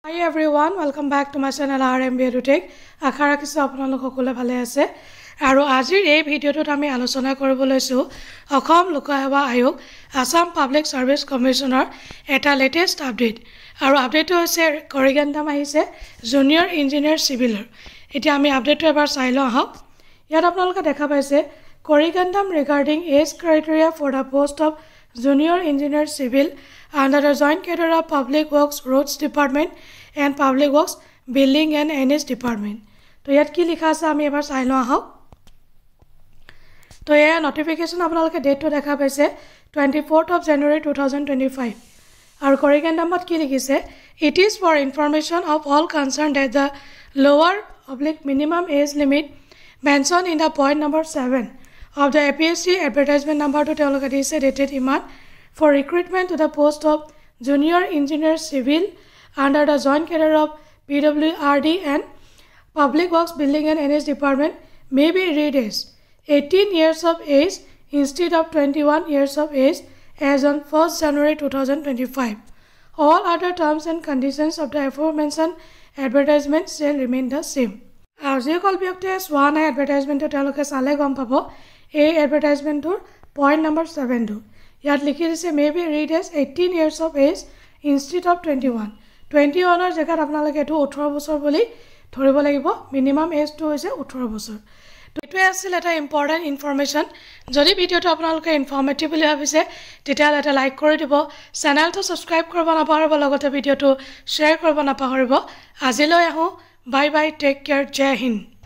Hi everyone, welcome back to my channel RMB EduTech. আশা ৰাখিছোঁ আপোনালোক সকলোৱে ভালে আছে আৰু আজিৰ এই ভিডিঅ'টোত আমি আলোচনা কৰিব লৈছো অসম লোকসেৱা আয়োগ আসাম পাব্লিক সাৰ্ভিস কমিশনৰ এটা লেটেষ্ট আপডেট আৰু আপডেটটো হৈছে কৰিগেণ্ডাম আহিছে জুনিয়ৰ ইঞ্জিনিয়াৰ সিভিলৰ এতিয়া আমি আপডেটটো এবাৰ চাই লওঁ আহক ইয়াত আপোনালোকে দেখা পাইছে corrigendum regarding age criteria for the post of junior engineer civil under the joint cadre of public works roads department and public works building and NS department to yat ki likha ase ami ebar sai lo ahok to ye notification apnaloke date to dekha paise 24th of January 2025 aru corrigendum ot ki likhise it is for information of all concerned that the lower oblique minimum age limit mentioned in the point number 7 of the APSC advertisement number to teoloke dise dated iman for recruitment to the post of junior engineer civil under the joint cadre of PWRD and public works building and NS department may be read as 18 years of age instead of 21 years of age as on 1st January 2025 all other terms and conditions of the aforementioned advertisement shall remain the same আৰু যে কল ব্যক্তিয়ে চোৱা নাই এডভাৰটাইজমেণ্টটো তেওঁলোকে চালে গম পাব এই এডভাৰটাইজমেণ্টৰ পইণ্ট নম্বৰ 7 ইয়াত লিখি দিছে may be read as 18 years of age instead of 21 জেগাত আপোনালোকে এইটো 18 বছৰ বুলি ধৰিব লাগিব মিনিমাম এজটো হৈছে 18 বছৰ তো এইটোৱে আছিল এটা ইম্পৰ্টেণ্ট ইনফৰমেশ্যন যদি ভিডিঅ'টো আপোনালোকে ইনফৰ্মেটিভ বুলি ভাবিছে তেতিয়াহ'লে এটা লাইক কৰি দিব চেনেলটো ছাবস্ক্ৰাইব কৰিব নাপাহৰিব লগতে ভিডিঅ'টো শ্বেয়াৰ কৰিব নাপাহৰিব আজিলৈ আহোঁ Bye bye, take care, Jai Hind.